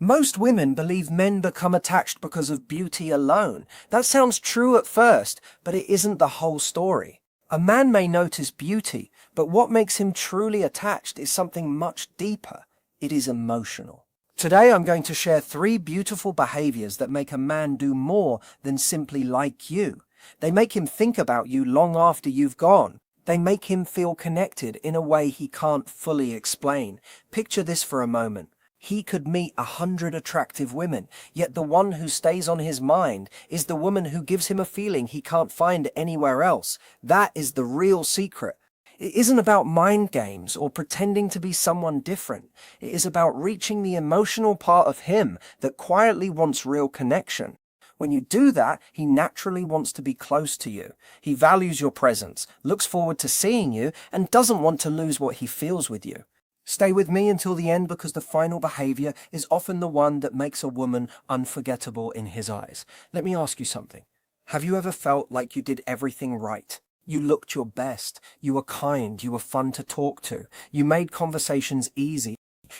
Most women believe men become attached because of beauty alone. That sounds true at first, but it isn't the whole story. A man may notice beauty, but what makes him truly attached is something much deeper. It is emotional. Today I'm going to share 3 beautiful behaviors that make a man do more than simply like you. They make him think about you long after you've gone. They make him feel connected in a way he can't fully explain. Picture this for a moment. He could meet 100 attractive women, yet the one who stays on his mind is the woman who gives him a feeling he can't find anywhere else. That is the real secret. It isn't about mind games or pretending to be someone different. It is about reaching the emotional part of him that quietly wants real connection. When you do that, he naturally wants to be close to you. He values your presence, looks forward to seeing you, and doesn't want to lose what he feels with you. Stay with me until the end because the final behavior is often the one that makes a woman unforgettable in his eyes. Let me ask you something. Have you ever felt like you did everything right? You looked your best, you were kind, you were fun to talk to, you made conversations easy,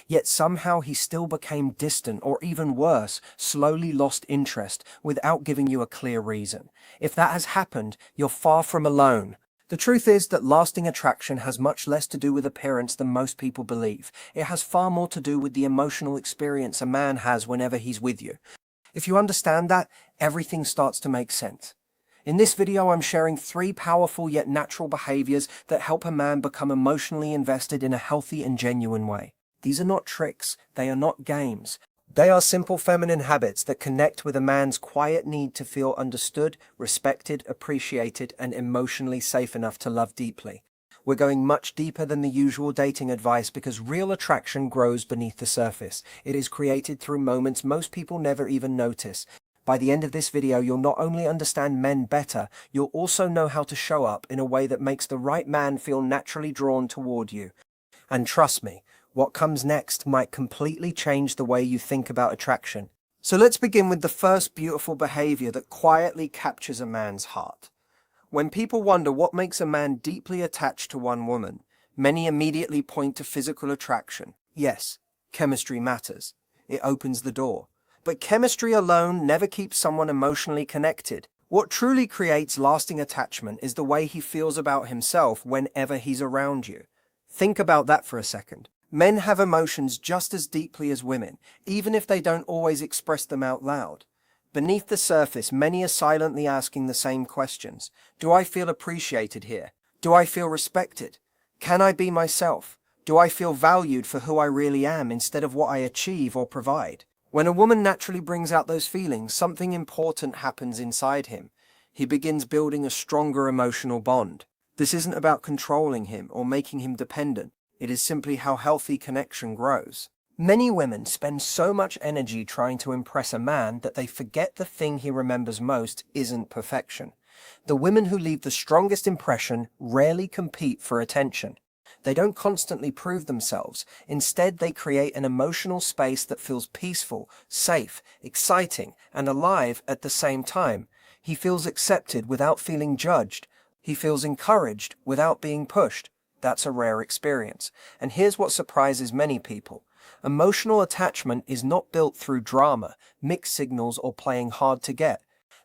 yet somehow he still became distant or even worse, slowly lost interest without giving you a clear reason. If that has happened, you're far from alone. The truth is that lasting attraction has much less to do with appearance than most people believe. It has far more to do with the emotional experience a man has whenever he's with you. If you understand that, everything starts to make sense. In this video, I'm sharing 3 powerful yet natural behaviors that help a man become emotionally invested in a healthy and genuine way. These are not tricks, they are not games. They are simple feminine habits that connect with a man's quiet need to feel understood, respected, appreciated, and emotionally safe enough to love deeply. We're going much deeper than the usual dating advice because real attraction grows beneath the surface. It is created through moments most people never even notice. By the end of this video, you'll not only understand men better, you'll also know how to show up in a way that makes the right man feel naturally drawn toward you. And trust me, what comes next might completely change the way you think about attraction. So let's begin with the first beautiful behavior that quietly captures a man's heart. When people wonder what makes a man deeply attached to one woman, many immediately point to physical attraction. Yes, chemistry matters. It opens the door. But chemistry alone never keeps someone emotionally connected. What truly creates lasting attachment is the way he feels about himself whenever he's around you. Think about that for a second. Men have emotions just as deeply as women, even if they don't always express them out loud. Beneath the surface, many are silently asking the same questions. Do I feel appreciated here? Do I feel respected? Can I be myself? Do I feel valued for who I really am instead of what I achieve or provide? When a woman naturally brings out those feelings, something important happens inside him. He begins building a stronger emotional bond. This isn't about controlling him or making him dependent. It is simply how healthy connection grows. Many women spend so much energy trying to impress a man that they forget the thing he remembers most isn't perfection. The women who leave the strongest impression rarely compete for attention. They don't constantly prove themselves. Instead, they create an emotional space that feels peaceful, safe, exciting, and alive at the same time. He feels accepted without feeling judged. He feels encouraged without being pushed. That's a rare experience. And here's what surprises many people. Emotional attachment is not built through drama, mixed signals, or playing hard to get.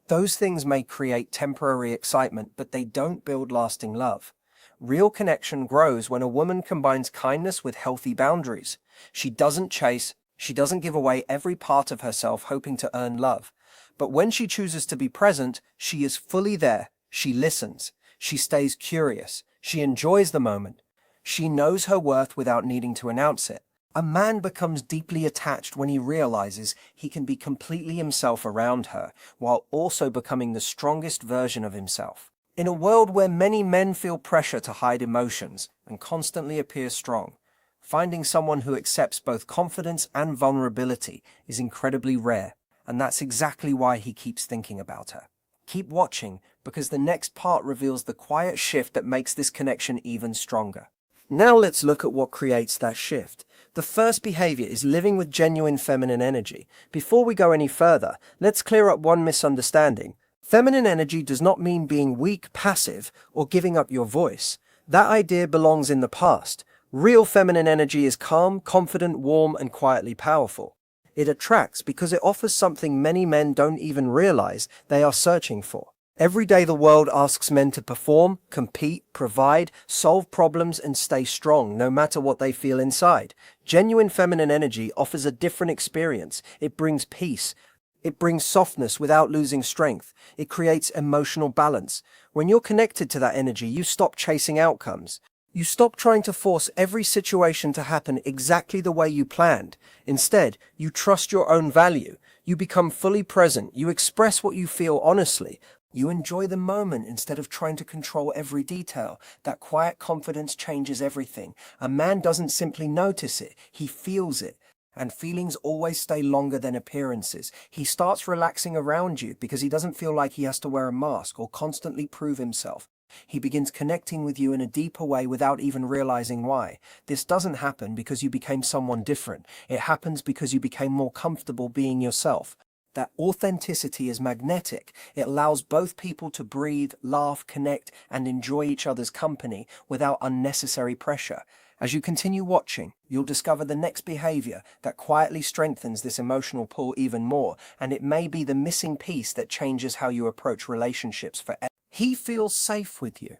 Those things may create temporary excitement, but they don't build lasting love. Real connection grows when a woman combines kindness with healthy boundaries. She doesn't chase, she doesn't give away every part of herself hoping to earn love. But when she chooses to be present, she is fully there. She listens. She stays curious. She enjoys the moment. She knows her worth without needing to announce it. A man becomes deeply attached when he realizes he can be completely himself around her, while also becoming the strongest version of himself. In a world where many men feel pressure to hide emotions and constantly appear strong, finding someone who accepts both confidence and vulnerability is incredibly rare, and that's exactly why he keeps thinking about her. Keep watching, because the next part reveals the quiet shift that makes this connection even stronger. Now let's look at what creates that shift. The first behavior is living with genuine feminine energy. Before we go any further, let's clear up one misunderstanding. Feminine energy does not mean being weak, passive, or giving up your voice. That idea belongs in the past. Real feminine energy is calm, confident, warm, and quietly powerful. It attracts because it offers something many men don't even realize they are searching for. Every day the world asks men to perform, compete, provide, solve problems, and stay strong no matter what they feel inside. Genuine feminine energy offers a different experience. It brings peace. It brings softness without losing strength. It creates emotional balance. When you're connected to that energy, you stop chasing outcomes. You stop trying to force every situation to happen exactly the way you planned. Instead, you trust your own value. You become fully present. You express what you feel honestly. You enjoy the moment instead of trying to control every detail. That quiet confidence changes everything. A man doesn't simply notice it, he feels it. And feelings always stay longer than appearances. He starts relaxing around you because he doesn't feel like he has to wear a mask or constantly prove himself. He begins connecting with you in a deeper way without even realizing why. This doesn't happen because you became someone different. It happens because you became more comfortable being yourself. That authenticity is magnetic. It allows both people to breathe, laugh, connect, and enjoy each other's company without unnecessary pressure. As you continue watching, you'll discover the next behavior that quietly strengthens this emotional pull even more, and it may be the missing piece that changes how you approach relationships forever. He feels safe with you.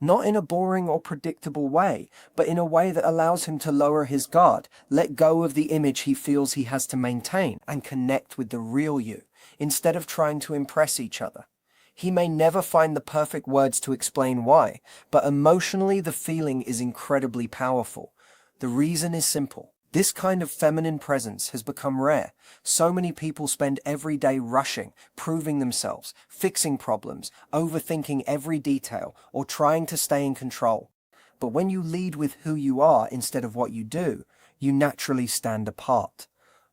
Not in a boring or predictable way, but in a way that allows him to lower his guard, let go of the image he feels he has to maintain, and connect with the real you, instead of trying to impress each other. He may never find the perfect words to explain why, but emotionally the feeling is incredibly powerful. The reason is simple. This kind of feminine presence has become rare. So many people spend every day rushing, proving themselves, fixing problems, overthinking every detail, or trying to stay in control. But when you lead with who you are instead of what you do, you naturally stand apart.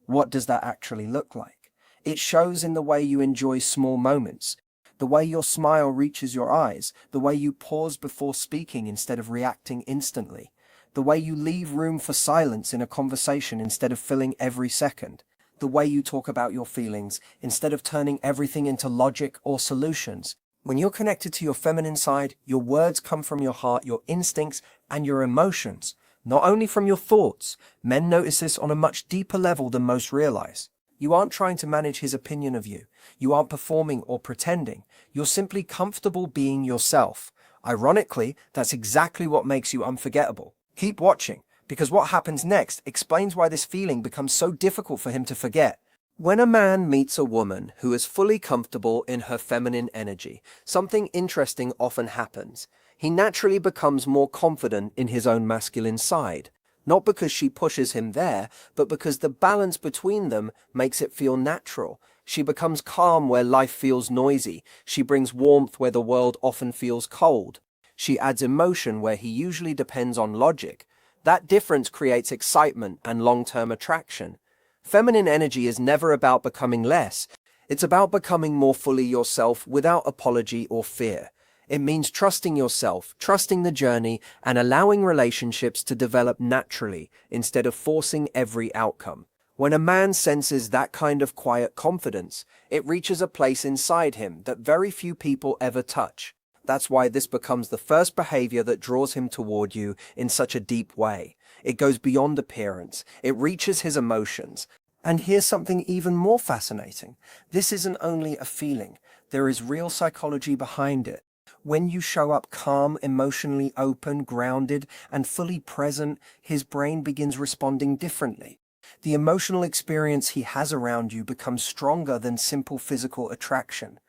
What does that actually look like? It shows in the way you enjoy small moments, the way your smile reaches your eyes, the way you pause before speaking instead of reacting instantly, the way you leave room for silence in a conversation instead of filling every second, the way you talk about your feelings instead of turning everything into logic or solutions. When you're connected to your feminine side, your words come from your heart, your instincts, and your emotions, not only from your thoughts. Men notice this on a much deeper level than most realize. You aren't trying to manage his opinion of you. You aren't performing or pretending. You're simply comfortable being yourself. Ironically, that's exactly what makes you unforgettable. Keep watching, because what happens next explains why this feeling becomes so difficult for him to forget. When a man meets a woman who is fully comfortable in her feminine energy, something interesting often happens. He naturally becomes more confident in his own masculine side. Not because she pushes him there, but because the balance between them makes it feel natural. She becomes calm where life feels noisy. She brings warmth where the world often feels cold. She adds emotion where he usually depends on logic. That difference creates excitement and long-term attraction. Feminine energy is never about becoming less. It's about becoming more fully yourself without apology or fear. It means trusting yourself, trusting the journey, and allowing relationships to develop naturally instead of forcing every outcome. When a man senses that kind of quiet confidence, it reaches a place inside him that very few people ever touch. That's why this becomes the first behavior that draws him toward you in such a deep way. It goes beyond appearance. It reaches his emotions. And here's something even more fascinating. This isn't only a feeling. There is real psychology behind it. When you show up calm, emotionally open, grounded, and fully present, his brain begins responding differently. The emotional experience he has around you becomes stronger than simple physical attraction.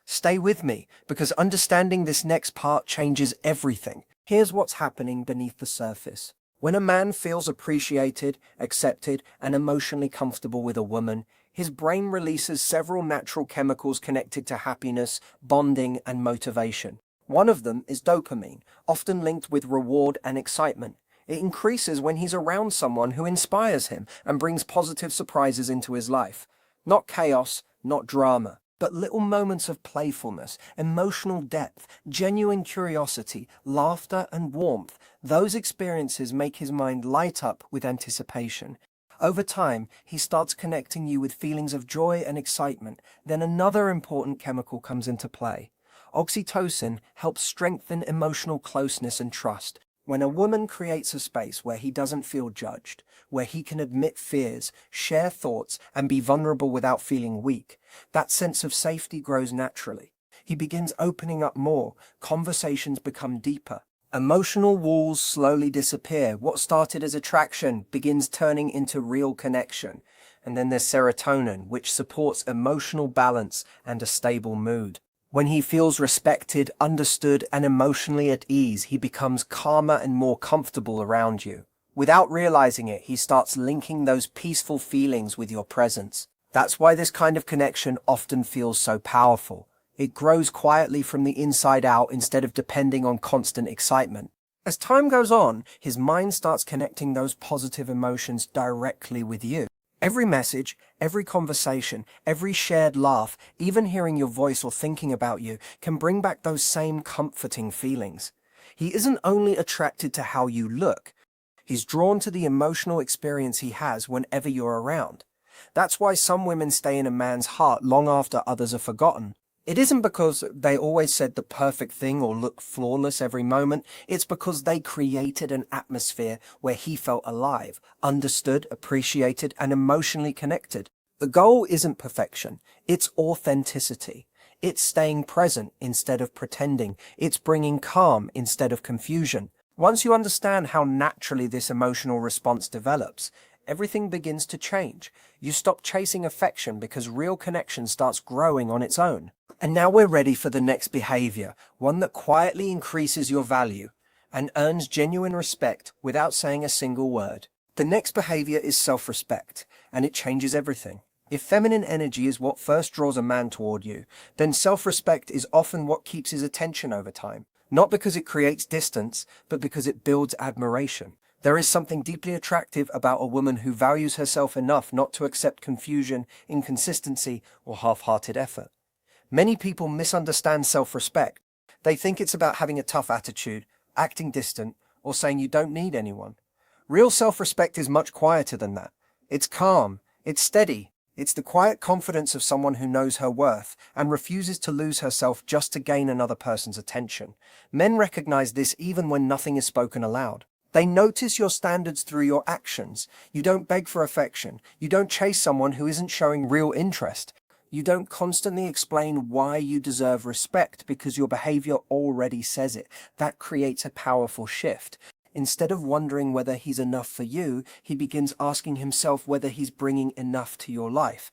Stay with me, because understanding this next part changes everything. Here's what's happening beneath the surface. When a man feels appreciated, accepted, and emotionally comfortable with a woman, his brain releases several natural chemicals connected to happiness, bonding, and motivation. One of them is dopamine, often linked with reward and excitement. It increases when he's around someone who inspires him and brings positive surprises into his life. Not chaos, not drama, but little moments of playfulness, emotional depth, genuine curiosity, laughter, and warmth. Those experiences make his mind light up with anticipation. Over time, he starts connecting you with feelings of joy and excitement. Then another important chemical comes into play. Oxytocin helps strengthen emotional closeness and trust. When a woman creates a space where he doesn't feel judged, where he can admit fears, share thoughts, and be vulnerable without feeling weak, that sense of safety grows naturally. He begins opening up more, conversations become deeper. Emotional walls slowly disappear. What started as attraction begins turning into real connection. And then there's serotonin, which supports emotional balance and a stable mood. When he feels respected, understood, and emotionally at ease, he becomes calmer and more comfortable around you. Without realizing it, he starts linking those peaceful feelings with your presence. That's why this kind of connection often feels so powerful. It grows quietly from the inside out instead of depending on constant excitement. As time goes on, his mind starts connecting those positive emotions directly with you. Every message, every conversation, every shared laugh, even hearing your voice or thinking about you, can bring back those same comforting feelings. He isn't only attracted to how you look, he's drawn to the emotional experience he has whenever you're around. That's why some women stay in a man's heart long after others are forgotten. It isn't because they always said the perfect thing or looked flawless every moment. It's because they created an atmosphere where he felt alive, understood, appreciated, and emotionally connected. The goal isn't perfection. It's authenticity. It's staying present instead of pretending. It's bringing calm instead of confusion. Once you understand how naturally this emotional response develops, everything begins to change. You stop chasing affection because real connection starts growing on its own. And now we're ready for the next behavior, one that quietly increases your value and earns genuine respect without saying a single word. The next behavior is self-respect, and it changes everything. If feminine energy is what first draws a man toward you, then self-respect is often what keeps his attention over time. Not because it creates distance, but because it builds admiration. There is something deeply attractive about a woman who values herself enough not to accept confusion, inconsistency, or half-hearted effort. Many people misunderstand self-respect. They think it's about having a tough attitude, acting distant, or saying you don't need anyone. Real self-respect is much quieter than that. It's calm, it's steady, it's the quiet confidence of someone who knows her worth and refuses to lose herself just to gain another person's attention. Men recognize this even when nothing is spoken aloud. They notice your standards through your actions. You don't beg for affection. You don't chase someone who isn't showing real interest. You don't constantly explain why you deserve respect because your behavior already says it. That creates a powerful shift. Instead of wondering whether he's enough for you, he begins asking himself whether he's bringing enough to your life.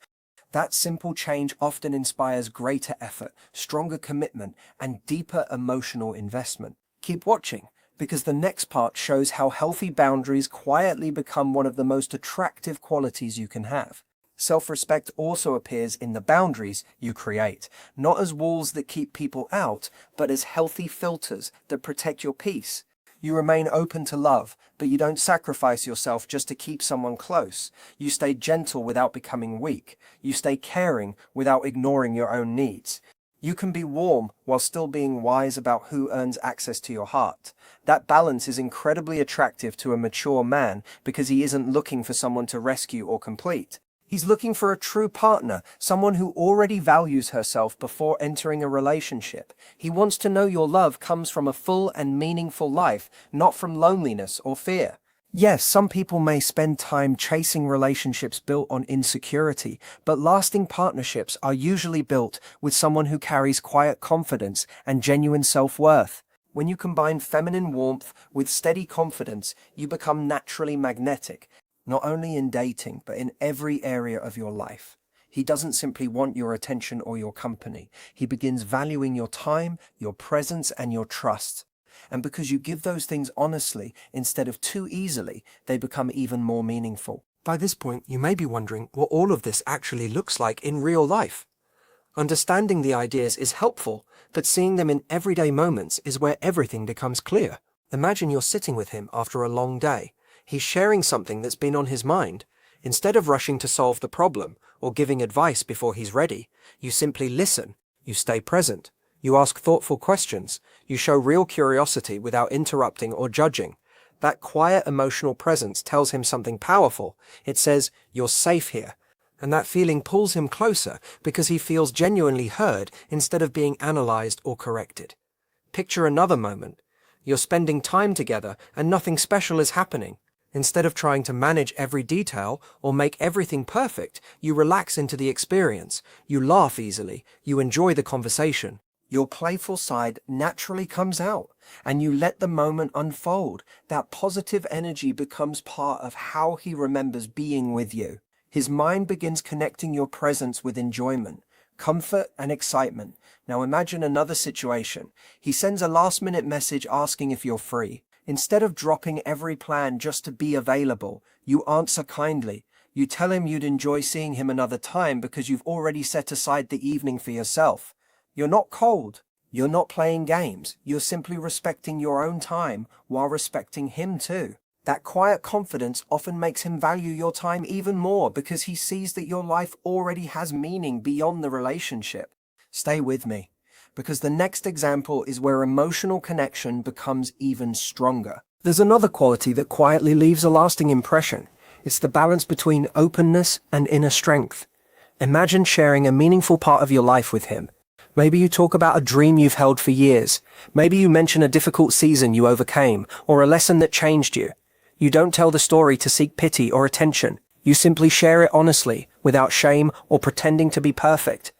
That simple change often inspires greater effort, stronger commitment, and deeper emotional investment. Keep watching, because the next part shows how healthy boundaries quietly become one of the most attractive qualities you can have. Self-respect also appears in the boundaries you create, not as walls that keep people out, but as healthy filters that protect your peace. You remain open to love, but you don't sacrifice yourself just to keep someone close. You stay gentle without becoming weak. You stay caring without ignoring your own needs. You can be warm while still being wise about who earns access to your heart. That balance is incredibly attractive to a mature man because he isn't looking for someone to rescue or complete. He's looking for a true partner, someone who already values herself before entering a relationship. He wants to know your love comes from a full and meaningful life, not from loneliness or fear. Yes, some people may spend time chasing relationships built on insecurity, but lasting partnerships are usually built with someone who carries quiet confidence and genuine self-worth. When you combine feminine warmth with steady confidence, you become naturally magnetic. Not only in dating, but in every area of your life. He doesn't simply want your attention or your company. He begins valuing your time, your presence, and your trust. And because you give those things honestly, instead of too easily, they become even more meaningful. By this point, you may be wondering what all of this actually looks like in real life. Understanding the ideas is helpful, but seeing them in everyday moments is where everything becomes clear. Imagine you're sitting with him after a long day. He's sharing something that's been on his mind. Instead of rushing to solve the problem or giving advice before he's ready, you simply listen, you stay present, you ask thoughtful questions, you show real curiosity without interrupting or judging. That quiet emotional presence tells him something powerful. It says, "You're safe here." And that feeling pulls him closer because he feels genuinely heard instead of being analyzed or corrected. Picture another moment. You're spending time together and nothing special is happening. Instead of trying to manage every detail or make everything perfect, you relax into the experience. You laugh easily. You enjoy the conversation. Your playful side naturally comes out, and you let the moment unfold. That positive energy becomes part of how he remembers being with you. His mind begins connecting your presence with enjoyment, comfort, and excitement. Now imagine another situation. He sends a last-minute message asking if you're free. Instead of dropping every plan just to be available, you answer kindly. You tell him you'd enjoy seeing him another time because you've already set aside the evening for yourself. You're not cold. You're not playing games. You're simply respecting your own time while respecting him too. That quiet confidence often makes him value your time even more because he sees that your life already has meaning beyond the relationship. Stay with me, because the next example is where emotional connection becomes even stronger. There's another quality that quietly leaves a lasting impression. It's the balance between openness and inner strength. Imagine sharing a meaningful part of your life with him. Maybe you talk about a dream you've held for years. Maybe you mention a difficult season you overcame, or a lesson that changed you. You don't tell the story to seek pity or attention. You simply share it honestly, without shame or pretending to be perfect.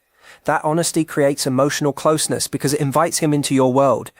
That honesty creates emotional closeness because it invites him into your world.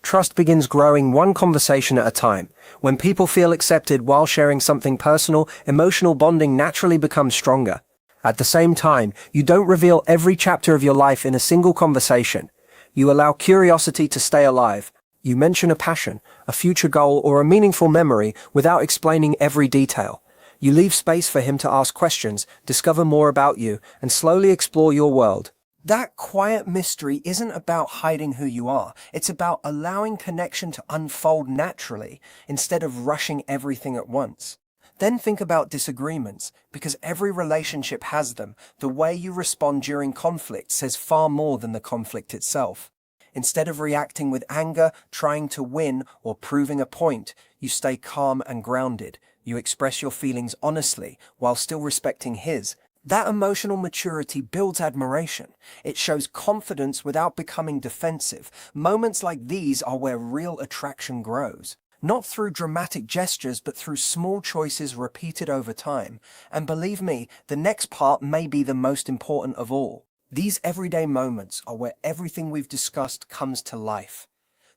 Trust begins growing one conversation at a time. When people feel accepted while sharing something personal, emotional bonding naturally becomes stronger. At the same time, you don't reveal every chapter of your life in a single conversation. You allow curiosity to stay alive. You mention a passion, a future goal, or a meaningful memory without explaining every detail. You leave space for him to ask questions, discover more about you, and slowly explore your world. That quiet mystery isn't about hiding who you are. It's about allowing connection to unfold naturally instead of rushing everything at once. Then think about disagreements, because every relationship has them. The way you respond during conflict says far more than the conflict itself. Instead of reacting with anger, trying to win, or proving a point, you stay calm and grounded. You express your feelings honestly while still respecting his. That emotional maturity builds admiration. It shows confidence without becoming defensive. Moments like these are where real attraction grows. Not through dramatic gestures, but through small choices repeated over time. And believe me, the next part may be the most important of all. These everyday moments are where everything we've discussed comes to life.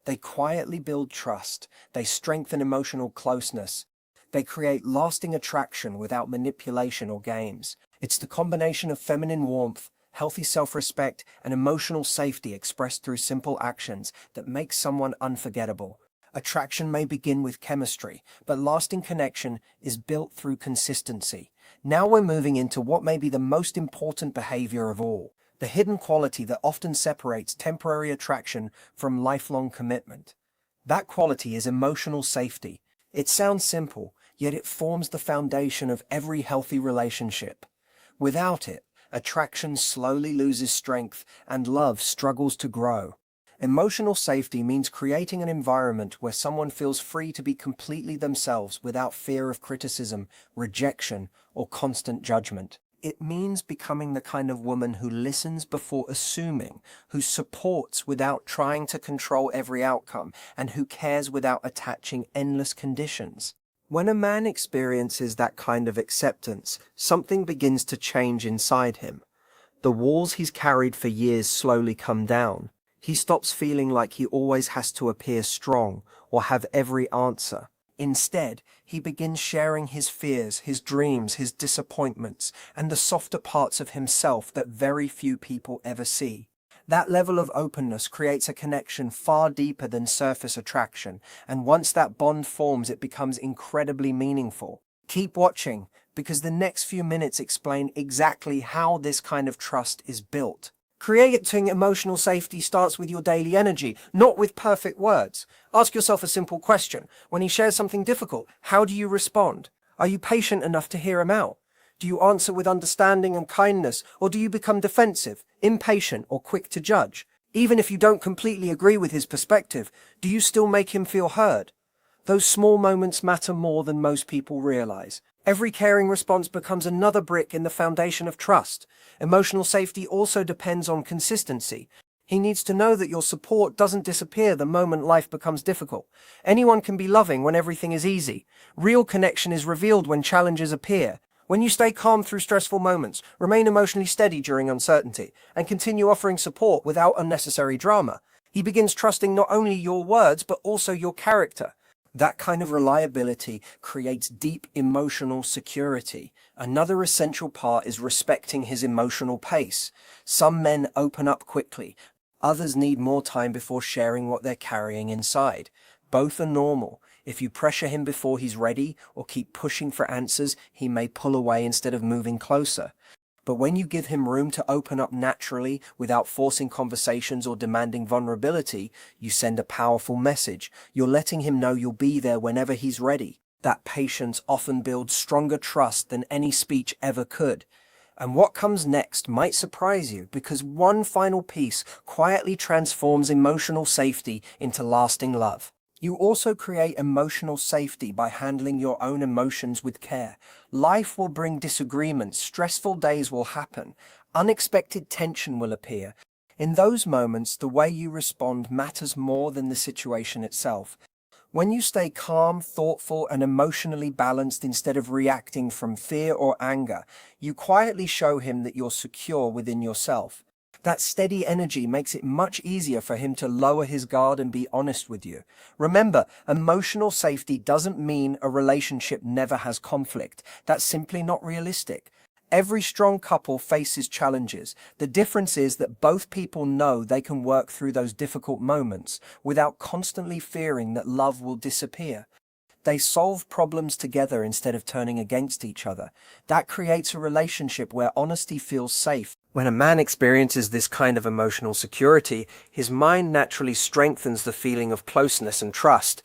They quietly build trust. They strengthen emotional closeness. They create lasting attraction without manipulation or games. It's the combination of feminine warmth, healthy self-respect, and emotional safety expressed through simple actions that makes someone unforgettable. Attraction may begin with chemistry, but lasting connection is built through consistency. Now we're moving into what may be the most important behavior of all, the hidden quality that often separates temporary attraction from lifelong commitment. That quality is emotional safety. It sounds simple, yet it forms the foundation of every healthy relationship. Without it, attraction slowly loses strength and love struggles to grow. Emotional safety means creating an environment where someone feels free to be completely themselves without fear of criticism, rejection, or constant judgment. It means becoming the kind of woman who listens before assuming, who supports without trying to control every outcome, and who cares without attaching endless conditions. When a man experiences that kind of acceptance, something begins to change inside him. The walls he's carried for years slowly come down. He stops feeling like he always has to appear strong or have every answer. Instead, he begins sharing his fears, his dreams, his disappointments, and the softer parts of himself that very few people ever see. That level of openness creates a connection far deeper than surface attraction, and once that bond forms, it becomes incredibly meaningful. Keep watching, because the next few minutes explain exactly how this kind of trust is built. Creating emotional safety starts with your daily energy, not with perfect words. Ask yourself a simple question. When he shares something difficult, how do you respond? Are you patient enough to hear him out? Do you answer with understanding and kindness, or do you become defensive, impatient, or quick to judge? Even if you don't completely agree with his perspective, do you still make him feel heard? Those small moments matter more than most people realize. Every caring response becomes another brick in the foundation of trust. Emotional safety also depends on consistency. He needs to know that your support doesn't disappear the moment life becomes difficult. Anyone can be loving when everything is easy. Real connection is revealed when challenges appear. When you stay calm through stressful moments, remain emotionally steady during uncertainty, and continue offering support without unnecessary drama, he begins trusting not only your words but also your character. That kind of reliability creates deep emotional security. Another essential part is respecting his emotional pace. Some men open up quickly. Others need more time before sharing what they're carrying inside. Both are normal. If you pressure him before he's ready or keep pushing for answers, he may pull away instead of moving closer. But when you give him room to open up naturally without forcing conversations or demanding vulnerability, you send a powerful message. You're letting him know you'll be there whenever he's ready. That patience often builds stronger trust than any speech ever could. And what comes next might surprise you, because one final piece quietly transforms emotional safety into lasting love. You also create emotional safety by handling your own emotions with care. Life will bring disagreements, stressful days will happen, unexpected tension will appear. In those moments, the way you respond matters more than the situation itself. When you stay calm, thoughtful, and emotionally balanced instead of reacting from fear or anger, you quietly show him that you're secure within yourself. That steady energy makes it much easier for him to lower his guard and be honest with you. Remember, emotional safety doesn't mean a relationship never has conflict. That's simply not realistic. Every strong couple faces challenges. The difference is that both people know they can work through those difficult moments without constantly fearing that love will disappear. They solve problems together instead of turning against each other. That creates a relationship where honesty feels safe. When a man experiences this kind of emotional security, his mind naturally strengthens the feeling of closeness and trust.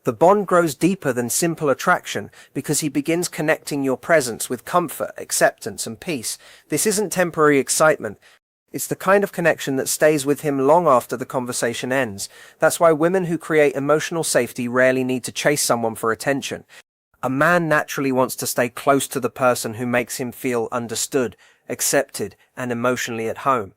The bond grows deeper than simple attraction because he begins connecting your presence with comfort, acceptance, and peace. This isn't temporary excitement. It's the kind of connection that stays with him long after the conversation ends. That's why women who create emotional safety rarely need to chase someone for attention. A man naturally wants to stay close to the person who makes him feel understood, accepted, and emotionally at home.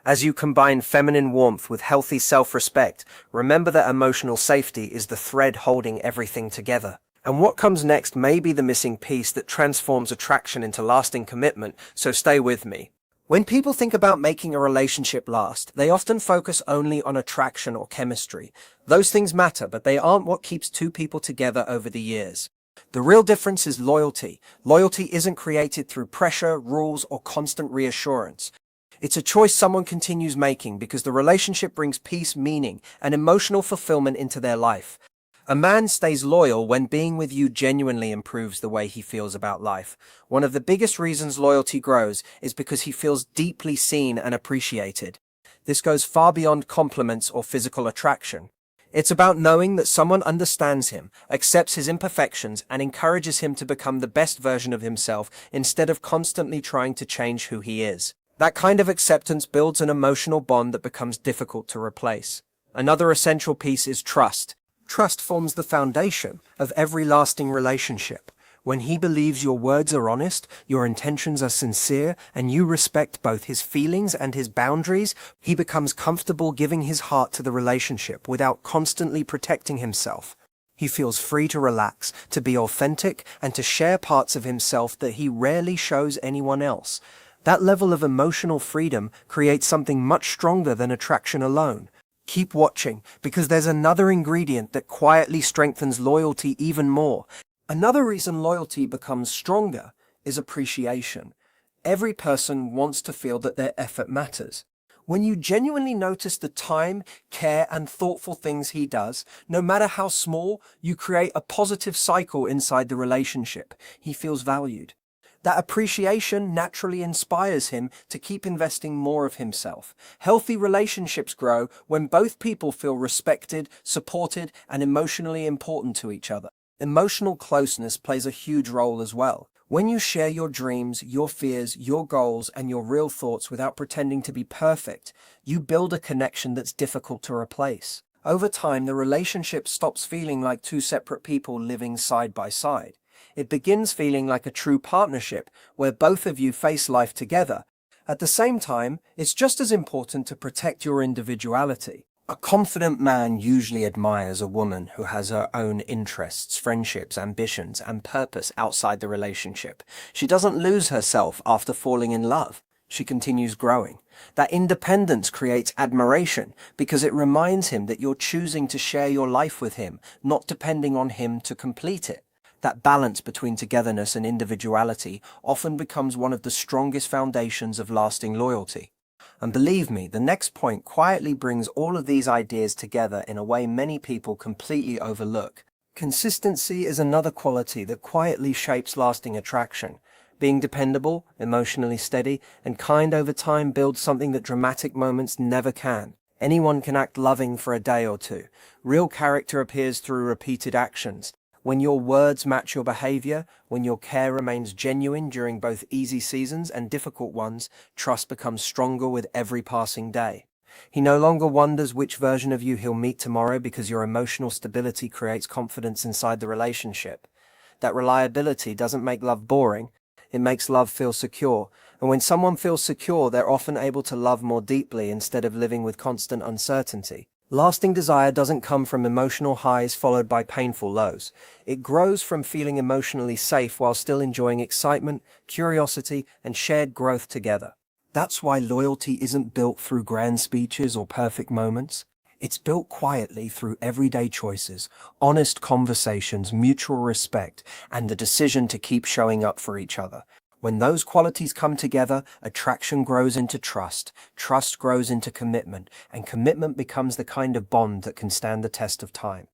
As you combine feminine warmth with healthy self-respect, remember that emotional safety is the thread holding everything together. And what comes next may be the missing piece that transforms attraction into lasting commitment, so stay with me. When people think about making a relationship last, they often focus only on attraction or chemistry. Those things matter, but they aren't what keeps two people together over the years. The real difference is loyalty. Loyalty isn't created through pressure, rules, or constant reassurance. It's a choice someone continues making because the relationship brings peace, meaning, and emotional fulfillment into their life. A man stays loyal when being with you genuinely improves the way he feels about life. One of the biggest reasons loyalty grows is because he feels deeply seen and appreciated. This goes far beyond compliments or physical attraction. It's about knowing that someone understands him, accepts his imperfections, and encourages him to become the best version of himself instead of constantly trying to change who he is. That kind of acceptance builds an emotional bond that becomes difficult to replace. Another essential piece is trust. Trust forms the foundation of every lasting relationship. When he believes your words are honest, your intentions are sincere, and you respect both his feelings and his boundaries, he becomes comfortable giving his heart to the relationship without constantly protecting himself. He feels free to relax, to be authentic, and to share parts of himself that he rarely shows anyone else. That level of emotional freedom creates something much stronger than attraction alone. Keep watching, because there's another ingredient that quietly strengthens loyalty even more. Another reason loyalty becomes stronger is appreciation. Every person wants to feel that their effort matters. When you genuinely notice the time, care, and thoughtful things he does, no matter how small, you create a positive cycle inside the relationship. He feels valued. That appreciation naturally inspires him to keep investing more of himself. Healthy relationships grow when both people feel respected, supported, and emotionally important to each other. Emotional closeness plays a huge role as well. When you share your dreams, your fears, your goals, and your real thoughts without pretending to be perfect, you build a connection that's difficult to replace. Over time, the relationship stops feeling like two separate people living side by side. It begins feeling like a true partnership where both of you face life together. At the same time, it's just as important to protect your individuality. A confident man usually admires a woman who has her own interests, friendships, ambitions, and purpose outside the relationship. She doesn't lose herself after falling in love. She continues growing. That independence creates admiration because it reminds him that you're choosing to share your life with him, not depending on him to complete it. That balance between togetherness and individuality often becomes one of the strongest foundations of lasting loyalty. And believe me, the next point quietly brings all of these ideas together in a way many people completely overlook. Consistency is another quality that quietly shapes lasting attraction. Being dependable, emotionally steady, and kind over time builds something that dramatic moments never can. Anyone can act loving for a day or two. Real character appears through repeated actions. When your words match your behavior, when your care remains genuine during both easy seasons and difficult ones, trust becomes stronger with every passing day. He no longer wonders which version of you he'll meet tomorrow because your emotional stability creates confidence inside the relationship. That reliability doesn't make love boring, it makes love feel secure. And when someone feels secure, they're often able to love more deeply instead of living with constant uncertainty. Lasting desire doesn't come from emotional highs followed by painful lows. It grows from feeling emotionally safe while still enjoying excitement, curiosity, and shared growth together. That's why loyalty isn't built through grand speeches or perfect moments. It's built quietly through everyday choices, honest conversations, mutual respect, and the decision to keep showing up for each other. When those qualities come together, attraction grows into trust, trust grows into commitment, and commitment becomes the kind of bond that can stand the test of time.